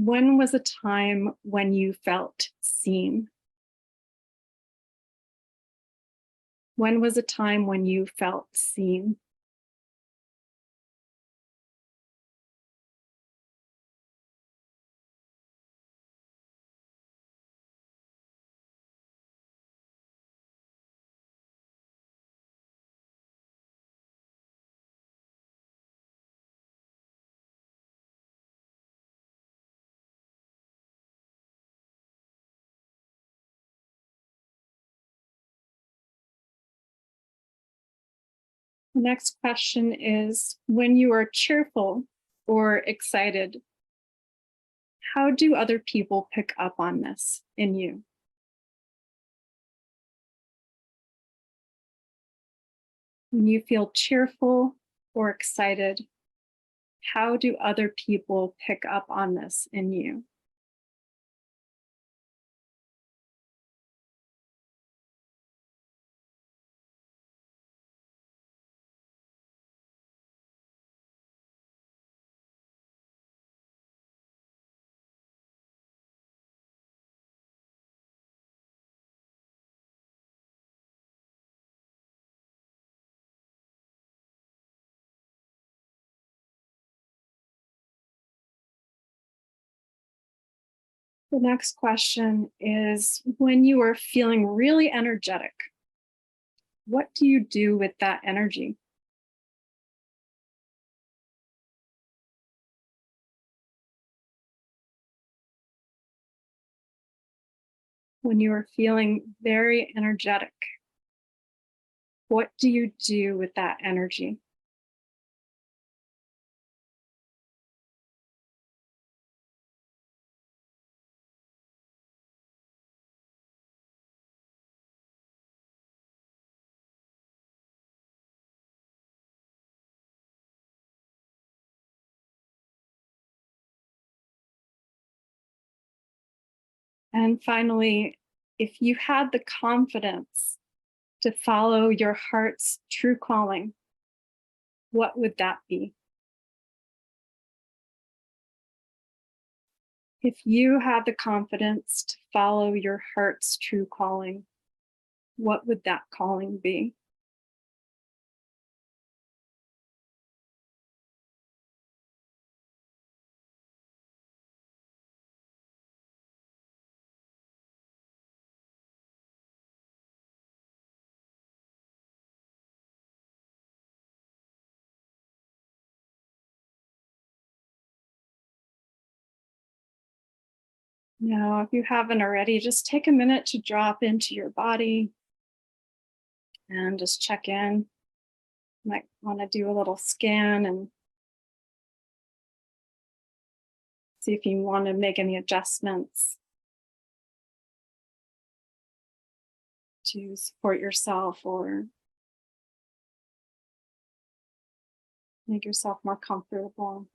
When was a time when you felt seen? When was a time when you felt seen? The next question is, when you are cheerful or excited, how do other people pick up on this in you? When you feel cheerful or excited, how do other people pick up on this in you? The next question is, when you are feeling really energetic, what do you do with that energy? When you are feeling very energetic, what do you do with that energy? And finally, if you had the confidence to follow your heart's true calling, what would that be? If you had the confidence to follow your heart's true calling, what would that calling be? Now, if you haven't already, just take a minute to drop into your body and just check in. You might want to do a little scan and see if you want to make any adjustments to support yourself or make yourself more comfortable.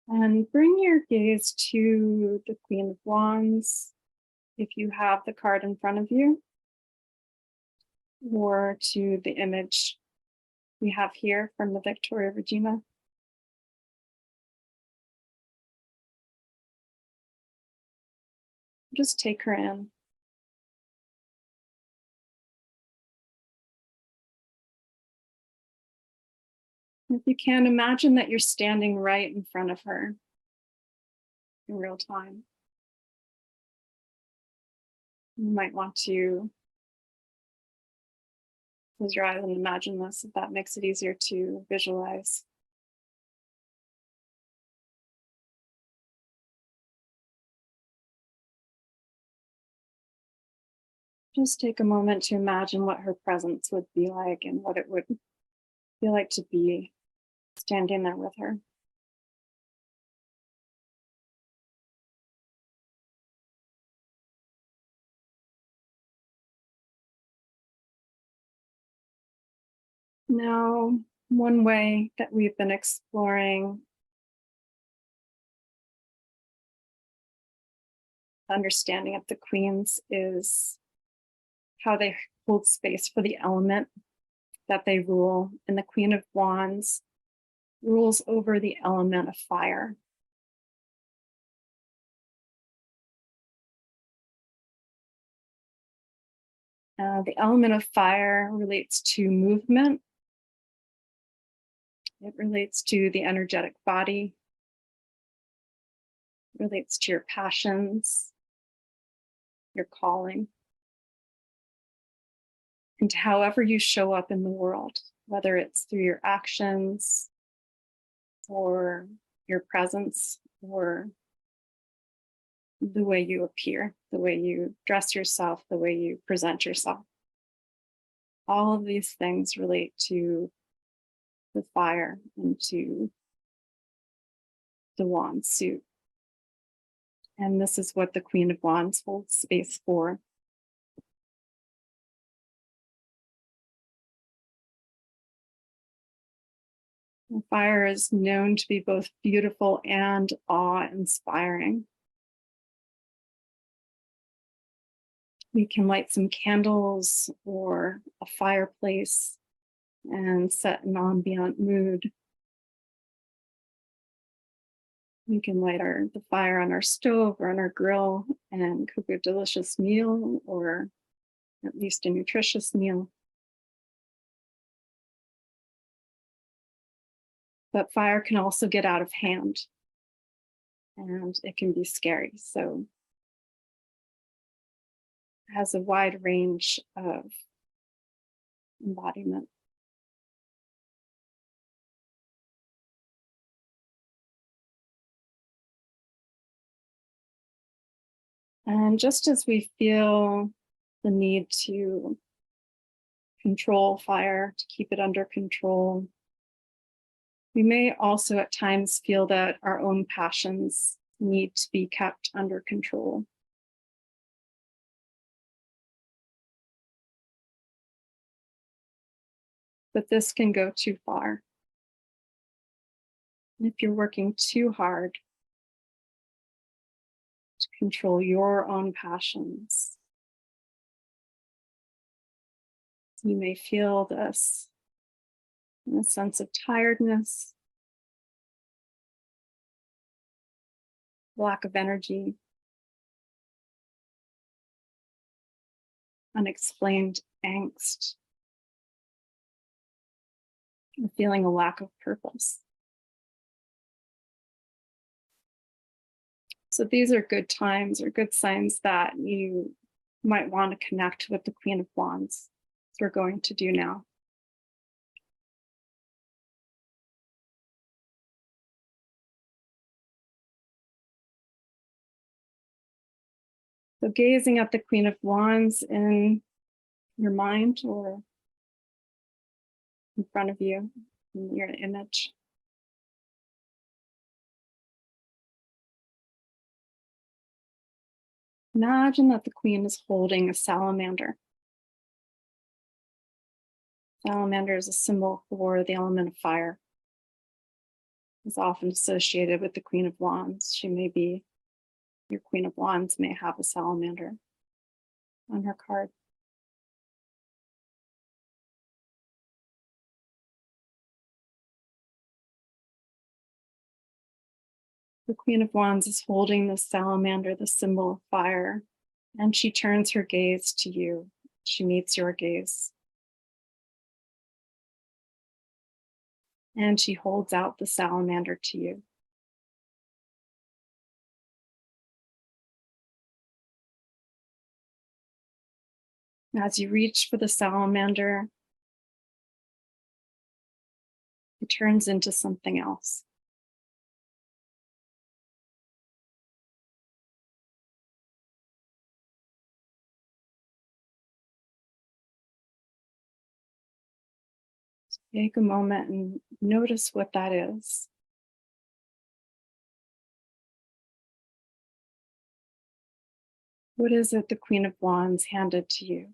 And bring your gaze to the Queen of Wands, if you have the card in front of you, or to the image we have here from the Victoria Regina. Just take her in. If you can, imagine that you're standing right in front of her in real time. You might want to close your eyes and imagine this if that makes it easier to visualize. Just take a moment to imagine what her presence would be like and what it would feel like to be standing there with her. Now, One way that we've been exploring understanding of the queens is how they hold space for the element that they rule. And the Queen of Wands rules over the element of fire. The element of fire relates to movement. It relates to the energetic body. It relates to your passions, your calling, and to however you show up in the world, whether it's through your actions or your presence or the way you appear, the way you dress yourself, the way you present yourself. All of these things relate to the fire and to the wand suit. And this is what the Queen of Wands holds space for. The fire is known to be both beautiful and awe-inspiring. We can light some candles or a fireplace and set an ambient mood. We can light the fire on our stove or on our grill and cook a delicious meal, or at least a nutritious meal. But fire can also get out of hand and it can be scary. So it has a wide range of embodiment. And just as we feel the need to control fire, to keep it under control, we may also at times feel that our own passions need to be kept under control. But this can go too far. If you're working too hard to control your own passions, you may feel this in a sense of tiredness, lack of energy, unexplained angst, and feeling a lack of purpose. So these are good times or good signs that you might want to connect with the Queen of Wands, as we're going to do now. So gazing at the Queen of Wands in your mind or in front of you, in your image. Imagine that the Queen is holding a salamander. Salamander is a symbol for the element of fire. It's often associated with the Queen of Wands. Your Queen of Wands may have a salamander on her card. The Queen of Wands is holding the salamander, the symbol of fire, and she turns her gaze to you. She meets your gaze. And she holds out the salamander to you. As you reach for the salamander, it turns into something else. Take a moment and notice what that is. What is it the Queen of Wands handed to you?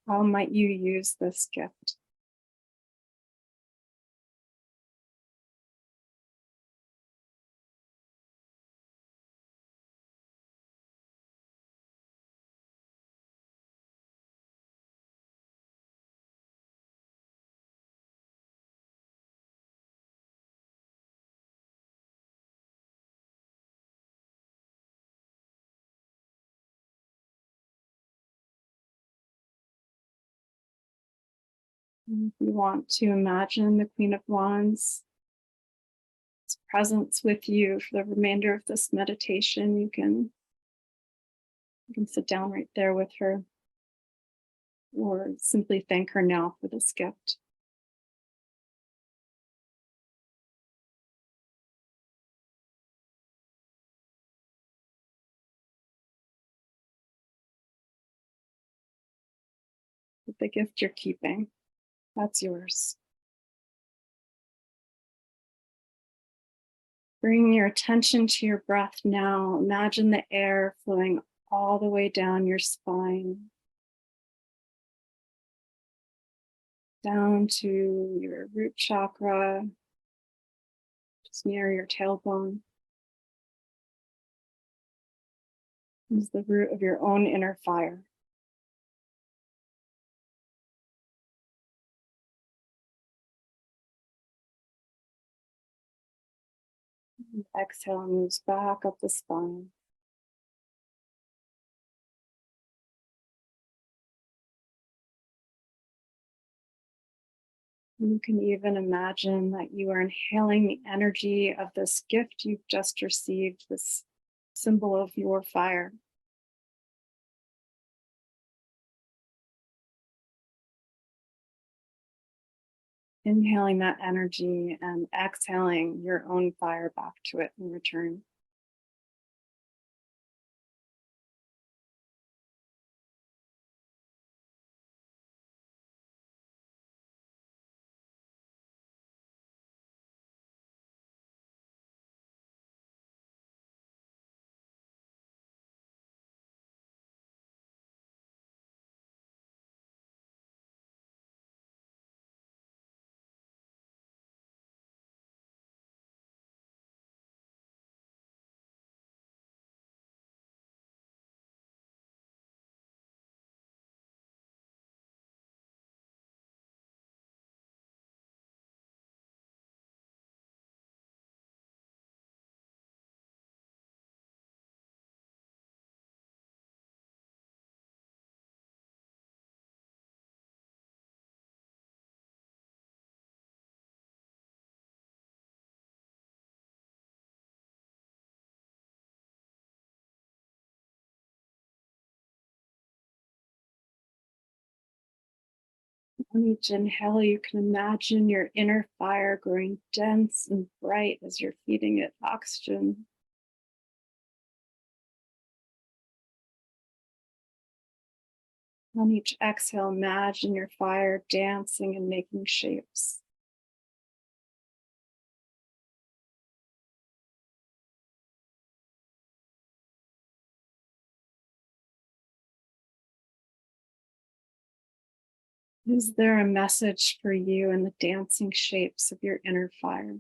How might you use this gift? And if you want to imagine the Queen of Wands' presence with you for the remainder of this meditation, you can sit down right there with her or simply thank her now for this gift. The gift you're keeping, that's yours. Bring your attention to your breath now. Imagine the air flowing all the way down your spine, down to your root chakra, just near your tailbone. This is the root of your own inner fire. And exhale moves back up the spine. You can even imagine that you are inhaling the energy of this gift you've just received, this symbol of your fire. Inhaling that energy and exhaling your own fire back to it in return. On each inhale, you can imagine your inner fire growing dense and bright as you're feeding it oxygen. On each exhale, imagine your fire dancing and making shapes. Is there a message for you in the dancing shapes of your inner fire?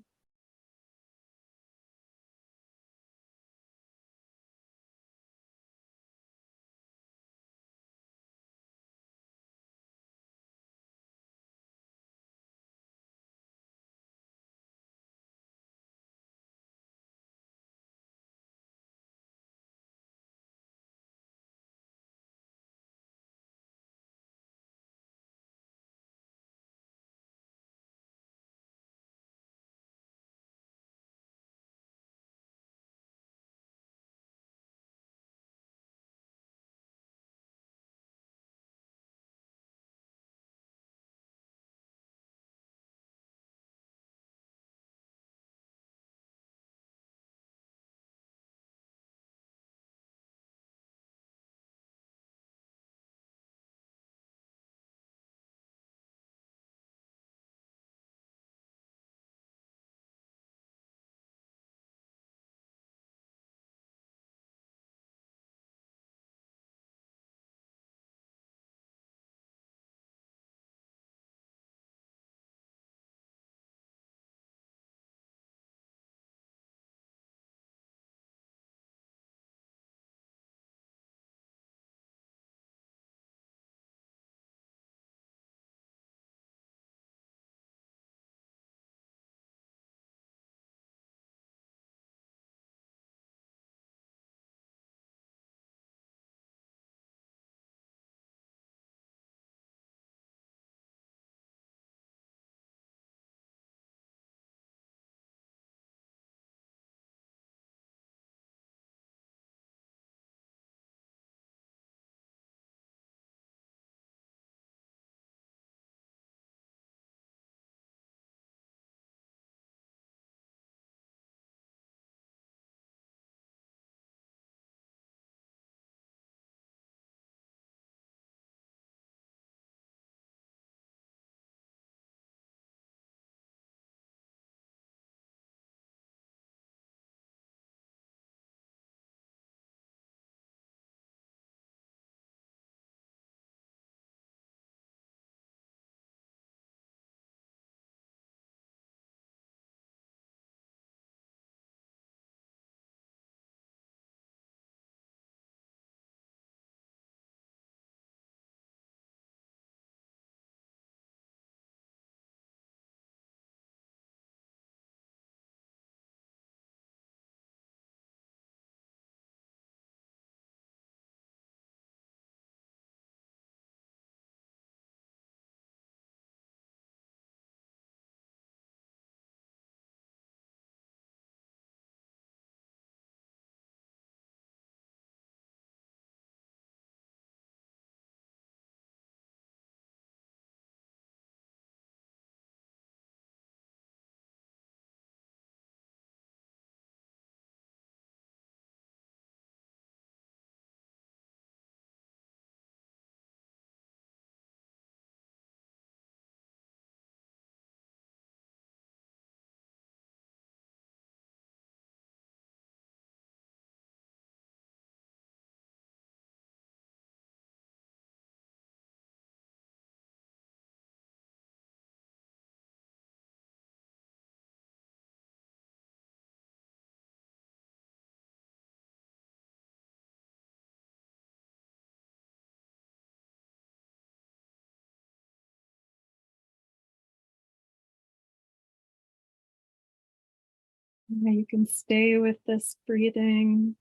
You can stay with this breathing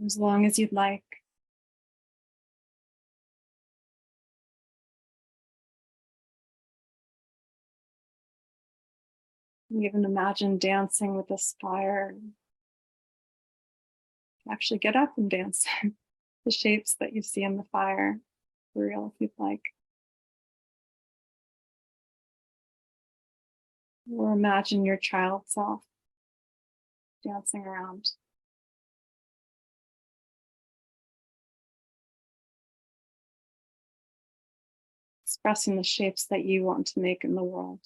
as long as you'd like. You even imagine dancing with this fire. Actually get up and dance the shapes that you see in the fire for real if you'd like. Or imagine your child self dancing around. Expressing the shapes that you want to make in the world.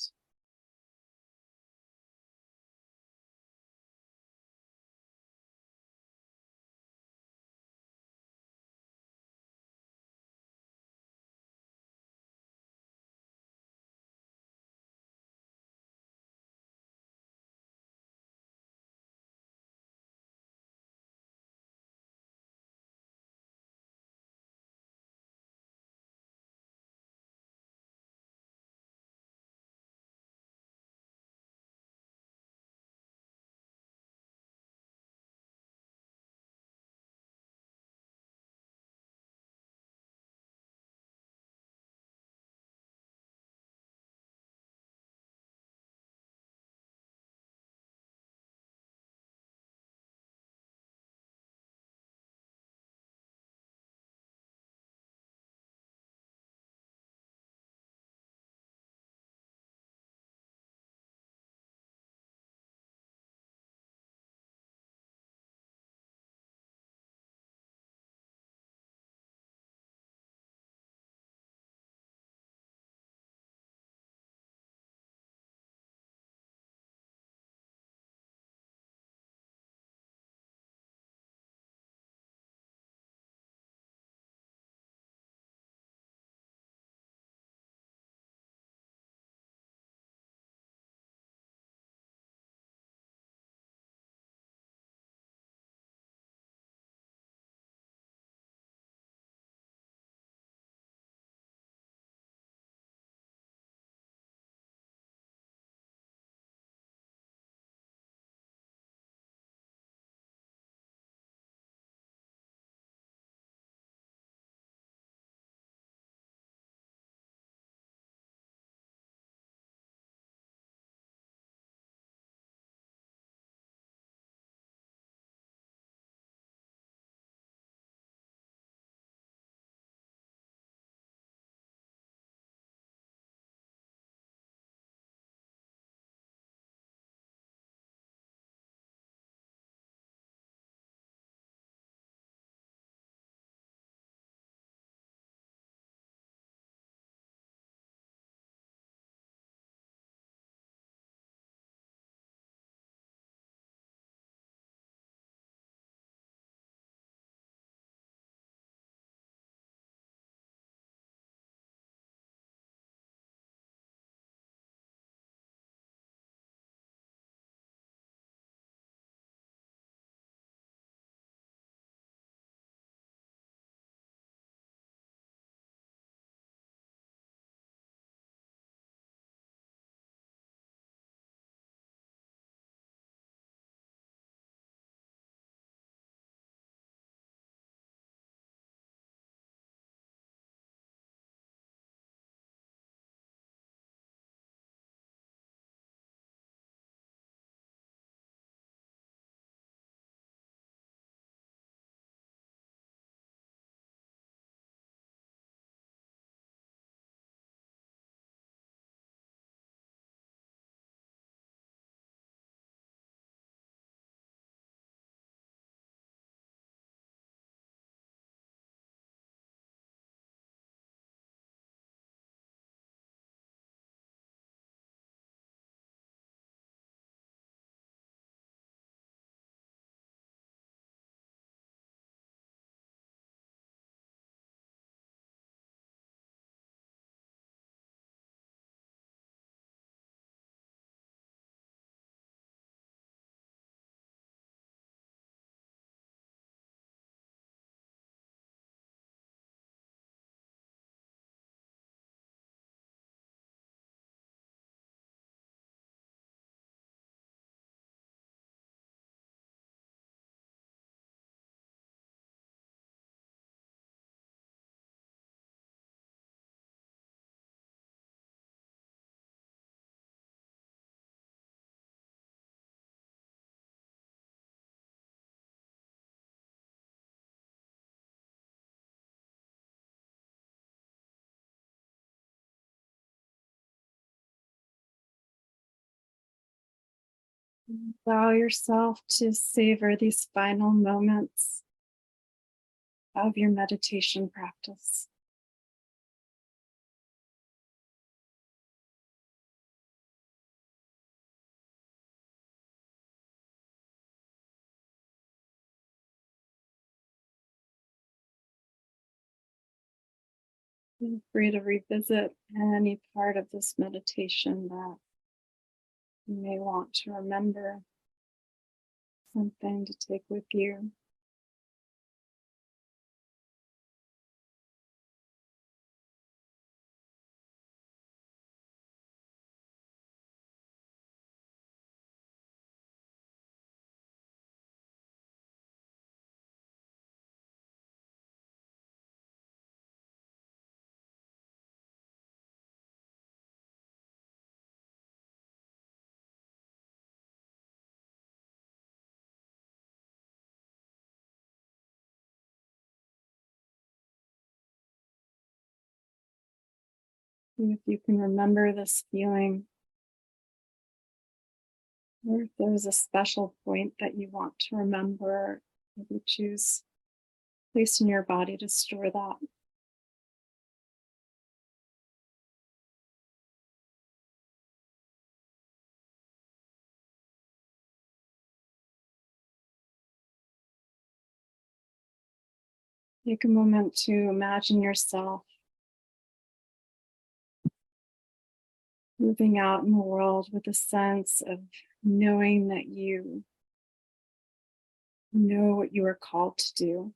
Allow yourself to savor these final moments of your meditation practice. Feel free to revisit any part of this meditation that you may want to remember, something to take with you. See if you can remember this feeling, or if there's a special point that you want to remember, maybe choose a place in your body to store that. Take a moment to imagine yourself moving out in the world with a sense of knowing that you know what you are called to do.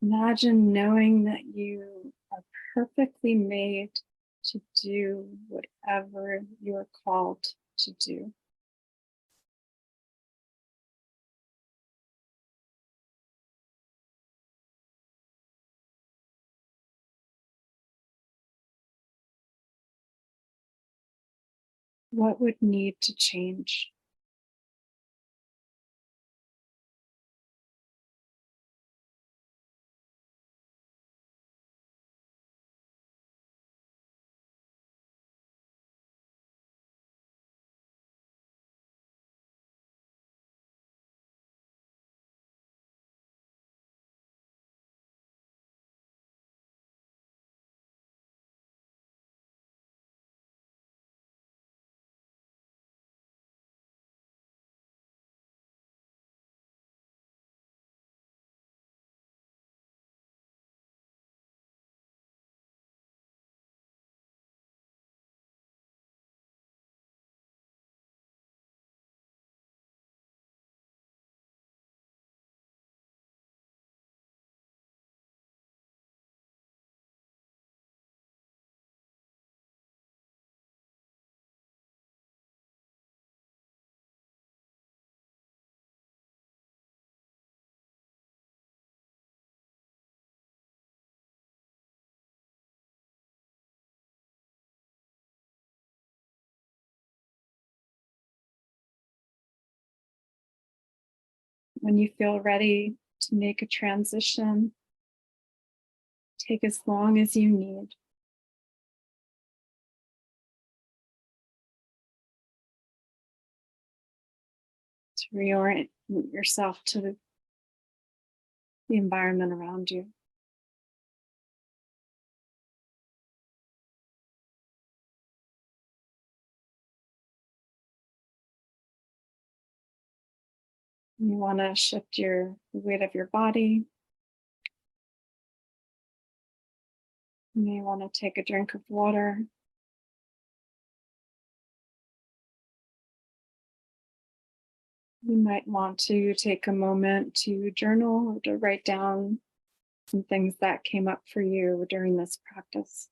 Imagine knowing that you are perfectly made to do whatever you are called to do. What would need to change? When you feel ready to make a transition, take as long as you need. To reorient yourself to the environment around you. You want to shift the weight of your body. You may want to take a drink of water. You might want to take a moment to journal or to write down some things that came up for you during this practice.